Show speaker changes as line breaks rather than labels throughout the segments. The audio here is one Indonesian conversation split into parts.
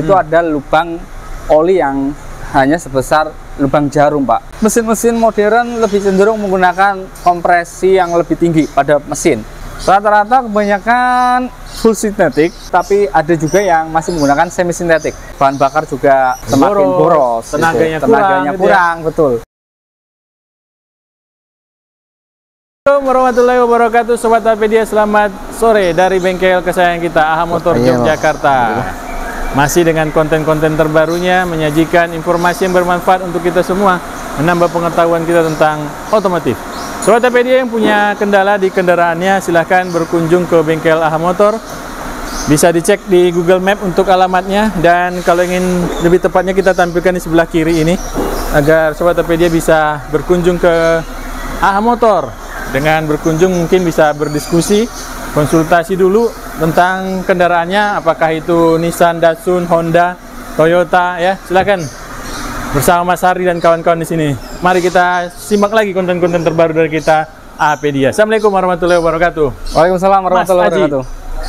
itu ada lubang oli yang hanya sebesar lubang jarum, Pak. Mesin-mesin modern lebih cenderung menggunakan kompresi yang lebih tinggi pada mesin. Rata-rata kebanyakan full sintetik, tapi ada juga yang masih menggunakan semi sintetik. Bahan bakar juga semakin boros,
tenaganya
kurang, betul.
Assalamualaikum warahmatullahi wabarakatuh, Sobat Apedia. Selamat sore dari bengkel kesayangan kita, AHA Motor Yogyakarta. Masih dengan konten-konten terbarunya, menyajikan informasi yang bermanfaat untuk kita semua, menambah pengetahuan kita tentang otomotif. Sobat Apedia yang punya kendala di kendaraannya, silahkan berkunjung ke bengkel AHA Motor. Bisa dicek di Google Map untuk alamatnya, dan kalau ingin lebih tepatnya kita tampilkan di sebelah kiri ini, agar Sobat Apedia bisa berkunjung ke AHA Motor. Dengan berkunjung mungkin bisa berdiskusi, konsultasi dulu tentang kendaraannya, apakah itu Nissan, Datsun, Honda, Toyota, ya. Silakan bersama Mas Hari dan kawan-kawan di sini. Mari kita simak lagi konten-konten terbaru dari kita, Apedia. Assalamualaikum warahmatullahi wabarakatuh.
Waalaikumsalam warahmatullahi wabarakatuh.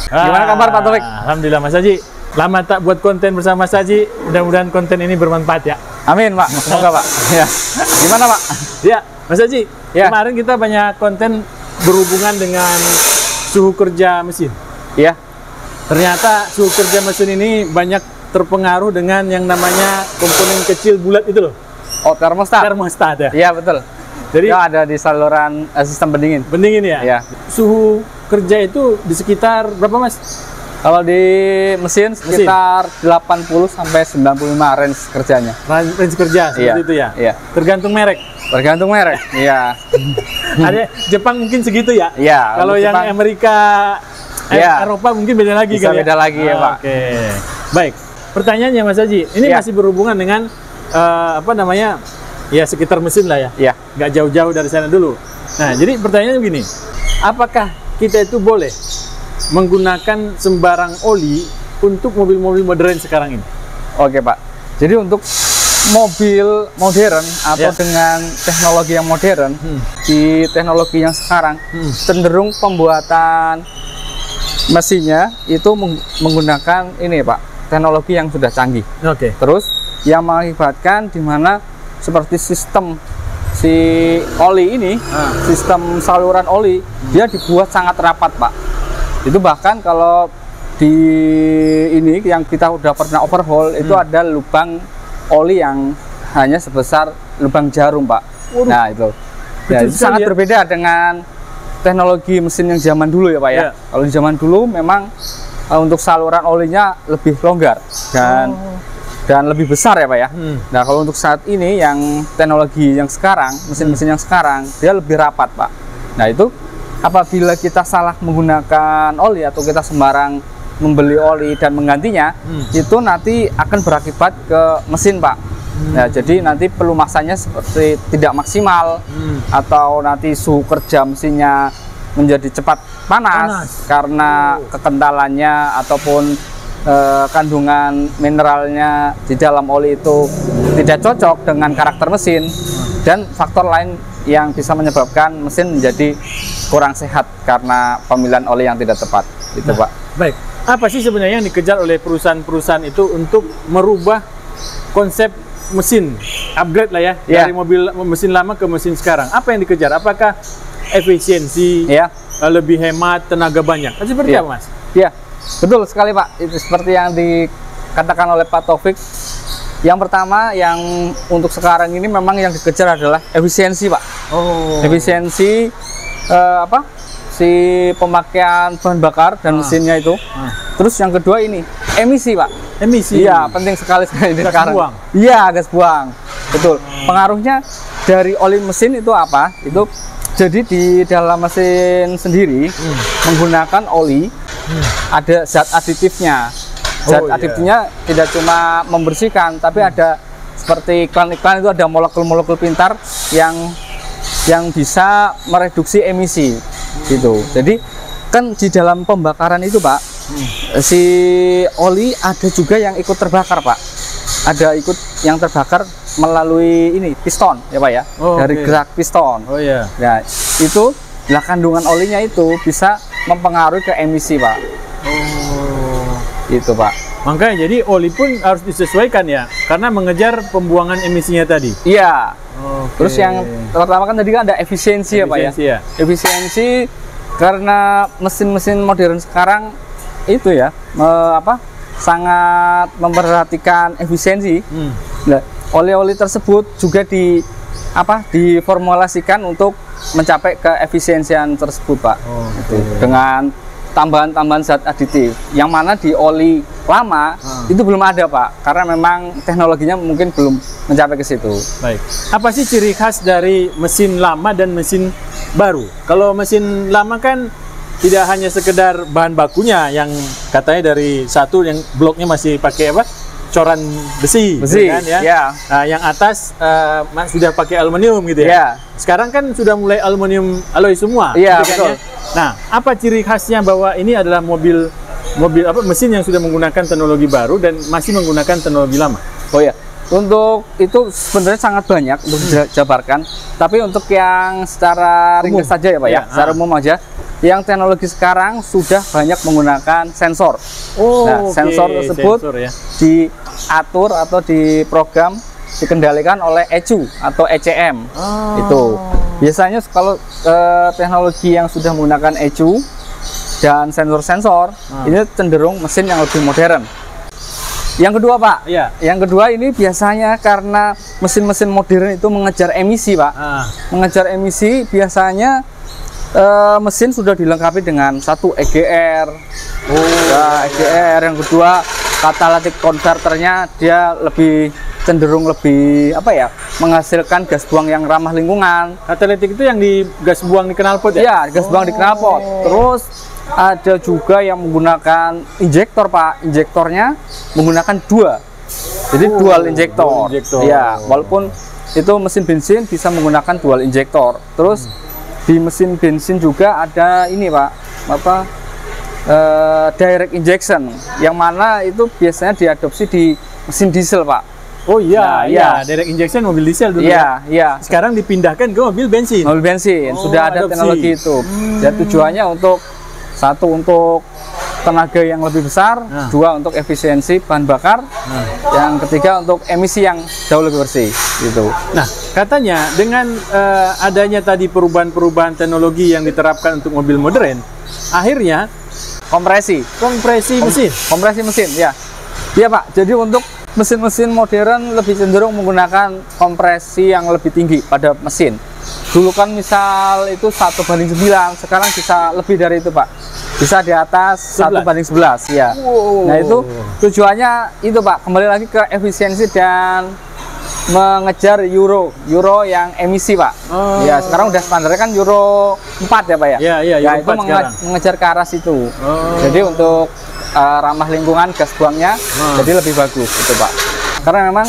Gimana kabar Pak Taufik?
Alhamdulillah Mas Haji. Lama tak buat konten bersama Mas Haji. Mudah-mudahan konten ini bermanfaat ya.
Amin Pak. Semoga Pak. Ya. Gimana Pak?
Ya, Mas Haji.
Ya.
Kemarin kita banyak konten berhubungan dengan suhu kerja mesin.
Iya.
Ternyata suhu kerja mesin ini banyak terpengaruh dengan yang namanya komponen kecil bulat itu loh.
Oh, termostat.
Termostat ya.
Iya, betul.
Jadi
ya, ada di saluran sistem pendingin.
Pendingin ya?
Iya.
Suhu kerja itu di sekitar berapa Mas?
Kalau di mesin sekitar 80 sampai 95 range kerjanya.
Range kerja seperti itu ya?
Iya.
Tergantung merek.
Tergantung merek. Iya.
Ada Jepang mungkin segitu ya?
Iya.
Kalau yang
Jepang,
Amerika, Eropa mungkin beda lagi
bisa
kali ya?
beda lagi ya, Pak.
Oke. Baik. Pertanyaannya Mas Haji, ini masih berhubungan dengan apa namanya? Ya sekitar mesin lah ya.
Iya.
Nggak jauh-jauh dari sana dulu. Nah, jadi pertanyaannya begini. Apakah kita itu boleh menggunakan sembarang oli untuk mobil-mobil modern sekarang ini?
Oke Pak. Jadi untuk mobil modern atau dengan teknologi yang modern, di teknologi yang sekarang cenderung pembuatan mesinnya itu menggunakan ini Pak, teknologi yang sudah canggih.
Oke.
Terus yang mengakibatkan di mana seperti sistem si oli ini, sistem saluran oli, dia dibuat sangat rapat Pak. Itu bahkan kalau di ini yang kita udah pernah overhaul, itu ada lubang oli yang hanya sebesar lubang jarum Pak. Nah itu, ya, itu sangat berbeda dengan teknologi mesin yang zaman dulu ya Pak ya. Kalau di zaman dulu memang untuk saluran olinya lebih longgar dan lebih besar ya Pak ya. Nah kalau untuk saat ini yang teknologi yang sekarang, mesin-mesin yang sekarang, dia lebih rapat Pak. Nah itu apabila kita salah menggunakan oli atau kita sembarang membeli oli dan menggantinya, itu nanti akan berakibat ke mesin Pak. Nah jadi nanti pelumasannya seperti tidak maksimal, atau nanti suhu kerja mesinnya menjadi cepat panas karena kekentalannya ataupun kandungan mineralnya di dalam oli itu tidak cocok dengan karakter mesin, dan faktor lain yang bisa menyebabkan mesin menjadi kurang sehat karena pemilihan oli yang tidak tepat. Itu Pak.
Baik, apa sih sebenarnya yang dikejar oleh perusahaan-perusahaan itu untuk merubah konsep mesin, upgrade lah ya, dari mobil mesin lama ke mesin sekarang? Apa yang dikejar? Apakah efisiensi, lebih hemat tenaga banyak? Seperti apa Mas?
Iya, betul sekali Pak. Itu seperti yang dikatakan oleh Pak Taufik. Yang pertama, yang untuk sekarang ini memang yang dikejar adalah efisiensi Pak. Efisiensi si pemakaian bahan bakar dan mesinnya itu. Terus yang kedua ini emisi Pak.
Emisi.
Iya, penting sekali di sekarang.
Buang.
Iya, gas buang. Betul. Pengaruhnya dari oli mesin itu apa? Itu jadi di dalam mesin sendiri menggunakan oli, ada zat aditifnya. Zat aditifnya tidak cuma membersihkan, tapi ada seperti iklan-iklan itu ada molekul-molekul pintar yang bisa mereduksi emisi gitu. Jadi kan di dalam pembakaran itu Pak, si oli ada juga yang ikut terbakar Pak. Ada ikut yang terbakar melalui ini piston ya Pak ya, dari gerak piston. Nah itu kandungan olinya itu bisa mempengaruhi ke emisi Pak. Itu Pak.
Makanya jadi oli pun harus disesuaikan ya, karena mengejar pembuangan emisinya tadi.
Iya.
Oke.
Terus yang pertama kan tadi kan ada efisiensi ya Pak ya.
Ya.
Efisiensi karena mesin-mesin modern sekarang itu ya sangat memperhatikan efisiensi. Nah, oli-oli tersebut juga diformulasikan untuk mencapai keefisiensian tersebut Pak. Dengan tambahan-tambahan zat aditif yang mana di oli lama itu belum ada Pak, karena memang teknologinya mungkin belum mencapai ke situ.
Baik. Apa sih ciri khas dari mesin lama dan mesin baru? Kalau mesin lama kan tidak hanya sekedar bahan bakunya yang katanya dari satu yang bloknya masih pakai coran besi kan ya.
Yeah.
Nah, yang atas sudah pakai aluminium gitu ya.
Yeah.
Sekarang kan sudah mulai aluminium alloy semua.
Iya,
gitu
betul.
kan, ya? Nah, apa ciri khasnya bahwa ini adalah mesin yang sudah menggunakan teknologi baru dan masih menggunakan teknologi lama?
Oh ya, untuk itu sebenarnya sangat banyak untuk dijabarkan. Tapi untuk yang secara ringkas saja ya Pak ya, secara umum aja. Yang teknologi sekarang sudah banyak menggunakan sensor. Sensor tersebut diatur atau diprogram, dikendalikan oleh ECU atau ECM. Itu biasanya kalau teknologi yang sudah menggunakan ECU dan sensor-sensor ini cenderung mesin yang lebih modern. Yang kedua Pak, yang kedua ini biasanya karena mesin-mesin modern itu mengejar emisi Pak. Mengejar emisi biasanya mesin sudah dilengkapi dengan satu EGR. EGR. Yang kedua catalytic converternya dia cenderung lebih menghasilkan gas buang yang ramah lingkungan.
Catalytic itu yang di gas buang di knalpot ya?
Iya, gas buang di knalpot. Terus ada juga yang menggunakan injektor Pak. Injektornya menggunakan jadi dual injektor. Ya, walaupun itu mesin bensin bisa menggunakan dual injektor. Terus di mesin bensin juga ada ini Pak, direct injection, yang mana itu biasanya diadopsi di mesin diesel Pak.
Oh iya, direct injection mobil diesel dulu.
Iya.
Sekarang dipindahkan ke mobil bensin.
Mobil bensin sudah ada teknologi itu. Dan tujuannya untuk satu untuk tenaga yang lebih besar, dua untuk efisiensi bahan bakar, yang ketiga untuk emisi yang jauh lebih bersih gitu.
Nah, katanya dengan adanya tadi perubahan-perubahan teknologi yang diterapkan untuk mobil modern, akhirnya
kompresi mesin ya. Iya Pak, jadi untuk mesin-mesin modern lebih cenderung menggunakan kompresi yang lebih tinggi pada mesin. Dulu kan misal itu 1:9, sekarang bisa lebih dari itu Pak. Bisa di atas 1:11 ya. Nah itu tujuannya itu Pak, kembali lagi ke efisiensi dan mengejar Euro yang emisi Pak. Ya sekarang udah standarnya kan Euro 4 ya Pak ya.
Iya,
ya itu mengejar ke arah situ. Jadi untuk ramah lingkungan, gas buangnya jadi lebih bagus itu Pak. Karena memang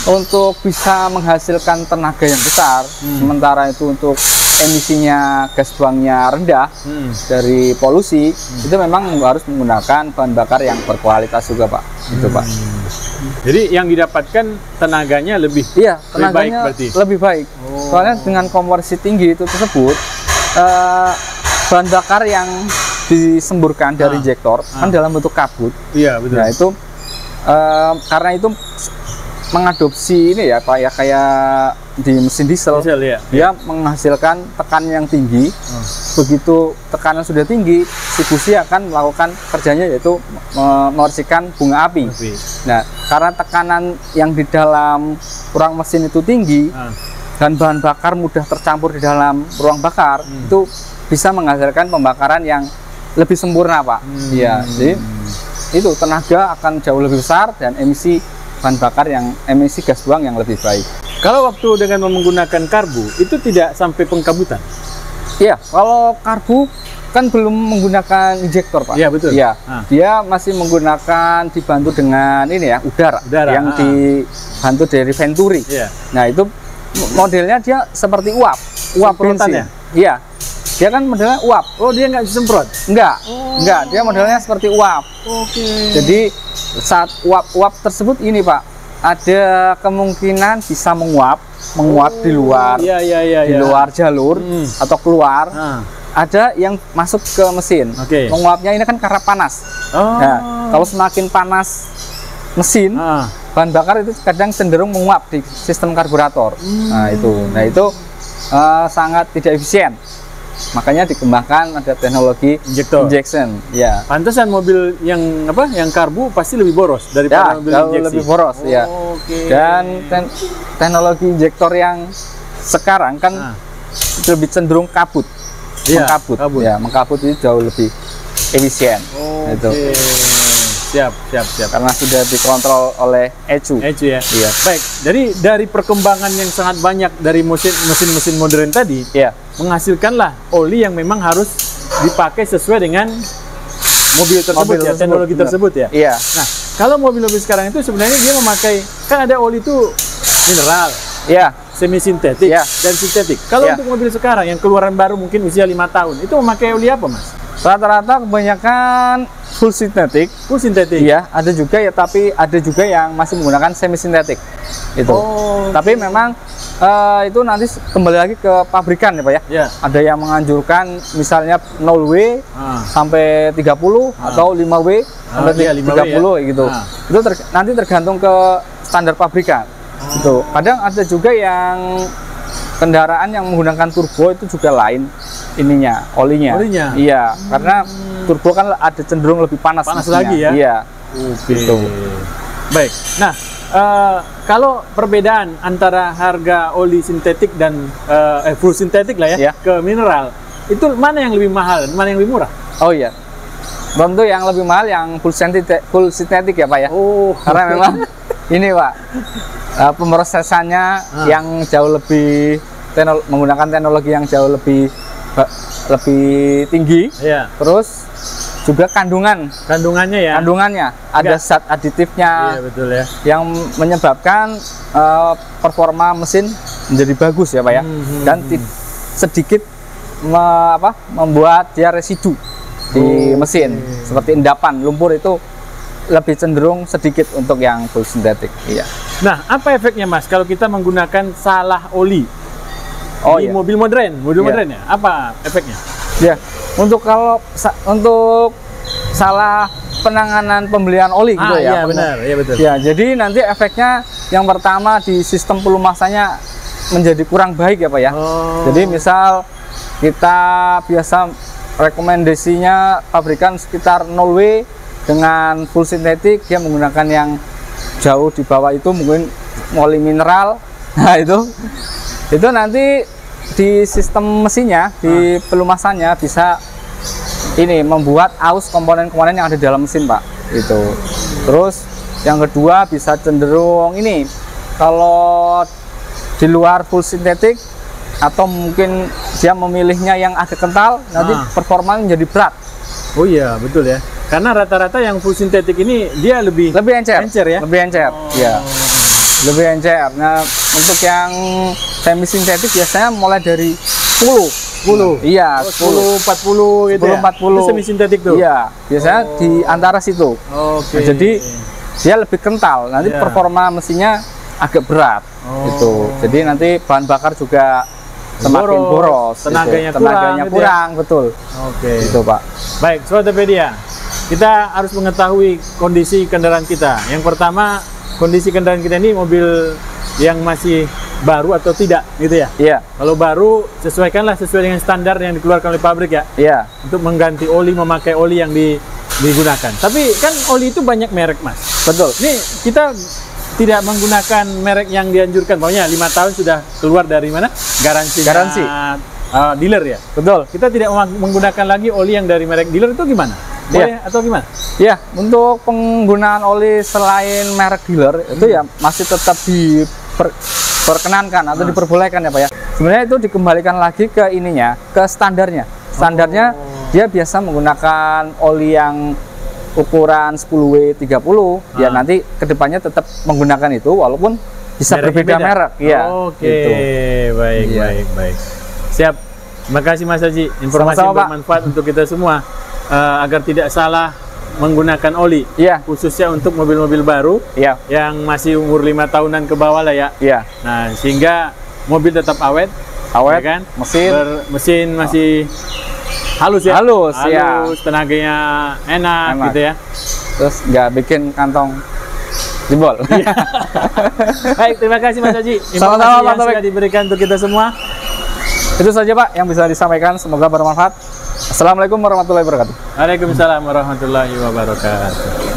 untuk bisa menghasilkan tenaga yang besar, sementara itu untuk emisinya gas buangnya rendah dari polusi, itu memang harus menggunakan bahan bakar yang berkualitas juga Pak. Itu Pak.
Jadi yang didapatkan tenaganya lebih baik berarti. Lebih baik. Soalnya dengan konversi tinggi itu tersebut, bahan bakar yang disemburkan dari injektor kan dalam bentuk kabut. Iya betul.
Nah itu karena itu mengadopsi ini ya Pak ya, kayak di mesin diesel dia menghasilkan tekanan yang tinggi. Begitu tekanan sudah tinggi, si busi akan melakukan kerjanya, yaitu mengeluarkan bunga api. Nah karena tekanan yang di dalam ruang mesin itu tinggi dan bahan bakar mudah tercampur di dalam ruang bakar, itu bisa menghasilkan pembakaran yang lebih sempurna Pak. Iya, jadi itu tenaga akan jauh lebih besar dan emisi bahan bakar emisi gas buang yang lebih baik.
Kalau waktu dengan menggunakan karbu itu tidak sampai pengkabutan?
Iya, kalau karbu kan belum menggunakan injektor Pak.
Iya betul.
Iya, dia masih menggunakan dibantu dengan ini ya udara yang dibantu dari venturi. Nah itu modelnya dia seperti uap bensin. Iya, dia kan modelnya uap.
Oh dia nggak disemprot?
Enggak, dia modelnya seperti uap. Jadi saat uap tersebut ini Pak, ada kemungkinan bisa menguap di luar, di luar jalur atau keluar. ada yang masuk ke mesin. Menguapnya ini kan karena panas. Nah, kalau semakin panas mesin, bahan bakar itu kadang cenderung menguap di sistem karburator. Nah itu sangat tidak efisien. Makanya dikembangkan ada teknologi injection. Ya.
Pantesan mobil yang karbu pasti lebih boros daripada mobil injeksi.
Lebih boros, ya. Dan teknologi injektor yang sekarang kan lebih cenderung kabut. Mengkabut itu jauh lebih efisien. Itu.
Siap.
Karena sudah dikontrol oleh ECU.
Ya.
Iya.
Baik, jadi dari perkembangan yang sangat banyak dari mesin-mesin modern tadi, menghasilkanlah oli yang memang harus dipakai sesuai dengan mobil tersebut, teknologi tersebut ya.
Iya.
Nah, kalau mobil-mobil sekarang itu sebenarnya dia memakai, kan ada oli itu mineral, semi sintetik dan sintetik. Kalau untuk mobil sekarang yang keluaran baru mungkin usia 5 tahun, itu memakai oli apa, Mas?
Rata-rata kebanyakan full sintetik. Iya, ada juga ya, tapi ada juga yang masih menggunakan semi sintetik. Itu. Tapi memang itu nanti kembali lagi ke pabrikan ya Pak ya. Ada yang menganjurkan misalnya 0W sampai 30 atau 5W sampai 30 gitu. Itu nanti tergantung ke standar pabrikan. Itu. Kadang ada juga yang kendaraan yang menggunakan turbo itu juga lain ininya, olinya. Iya, karena turbo kan ada cenderung lebih panas
lagi ya.
Iya. Gitu.
Baik. Nah, kalau perbedaan antara harga oli sintetik dan full sintetik lah ya, ke mineral, itu mana yang lebih mahal dan mana yang lebih murah?
Oh iya. Tentu yang lebih mahal yang full sintetik ya Pak ya. Karena memang ini Pak, pemrosesannya yang jauh lebih menggunakan teknologi yang jauh lebih tinggi. Terus juga kandungannya ada zat aditifnya yang menyebabkan performa mesin menjadi bagus ya Pak ya. Dan sedikit membuat dia residu di mesin seperti endapan lumpur itu lebih cenderung sedikit untuk yang full sintetik. Iya.
Nah, apa efeknya Mas kalau kita menggunakan salah oli di mobil modern ya? Apa efeknya?
Ya, untuk salah penanganan pembelian oli gitu ya.
Iya benar, iya betul.
Ya, jadi nanti efeknya yang pertama di sistem pelumasannya menjadi kurang baik ya Pak ya. Jadi misal kita biasa rekomendasinya pabrikan sekitar 0W dengan full sintetik, dia menggunakan yang jauh di bawah itu mungkin oli mineral. Nah itu nanti di sistem mesinnya, di pelumasannya bisa ini membuat aus komponen-komponen yang ada di dalam mesin Pak. Itu. Terus yang kedua bisa cenderung ini, kalau di luar full sintetik atau mungkin dia memilihnya yang agak kental, nanti performanya menjadi berat.
Oh iya betul ya. Karena rata-rata yang full sintetik ini dia lebih encer ya.
Lebih encer. Ya. Lebih encer. Nah, untuk yang semi sintetik biasanya mulai dari 10. Iya,
10 40 gitu.
10 40.
Itu semi sintetik tuh.
Iya, biasanya di antara situ. Nah, jadi dia lebih kental. Nanti performa mesinnya agak berat. Gitu. Jadi nanti bahan bakar juga semakin boros, tenaganya kurang, betul. Itu Pak.
Baik, Sobat Topedia, kita harus mengetahui kondisi kendaraan kita. Yang pertama, kondisi kendaraan kita ini mobil yang masih baru atau tidak, gitu ya?
Iya.
Kalau baru, sesuaikanlah sesuai dengan standar yang dikeluarkan oleh pabrik ya.
Iya.
Untuk mengganti oli, memakai oli yang digunakan. Tapi kan oli itu banyak merek, Mas.
Betul.
Ini kita tidak menggunakan merek yang dianjurkan, pokoknya 5 tahun sudah keluar dari mana? Garansi. Dealer ya?
Betul.
Kita tidak menggunakan lagi oli yang dari merek dealer, itu gimana? Boleh atau gimana?
Ya, untuk penggunaan oli selain merek dealer itu ya masih tetap diperkenankan atau diperbolehkan ya Pak ya. Sebenarnya itu dikembalikan lagi ke ininya, ke standarnya. Standarnya dia biasa menggunakan oli yang ukuran 10W 30, ya nanti kedepannya tetap menggunakan itu walaupun bisa berbeda merek. Ya.
Gitu. Baik. Siap. Terima kasih Mas Haji. Informasi yang bermanfaat untuk kita semua agar tidak salah menggunakan oli. Khususnya untuk mobil-mobil baru yang masih umur 5 tahunan ke bawah lah ya. Nah, sehingga mobil tetap awet ya kan? Mesin masih halus ya?
Halus, ya.
Tenaganya enak gitu ya.
Terus nggak bikin kantong jebol.
Baik, terima kasih Mas Haji.
Sama-sama,
Informasi yang sudah diberikan untuk kita semua.
Itu saja Pak yang bisa disampaikan, semoga bermanfaat. Assalamualaikum warahmatullahi wabarakatuh.
Waalaikumsalam warahmatullahi wabarakatuh.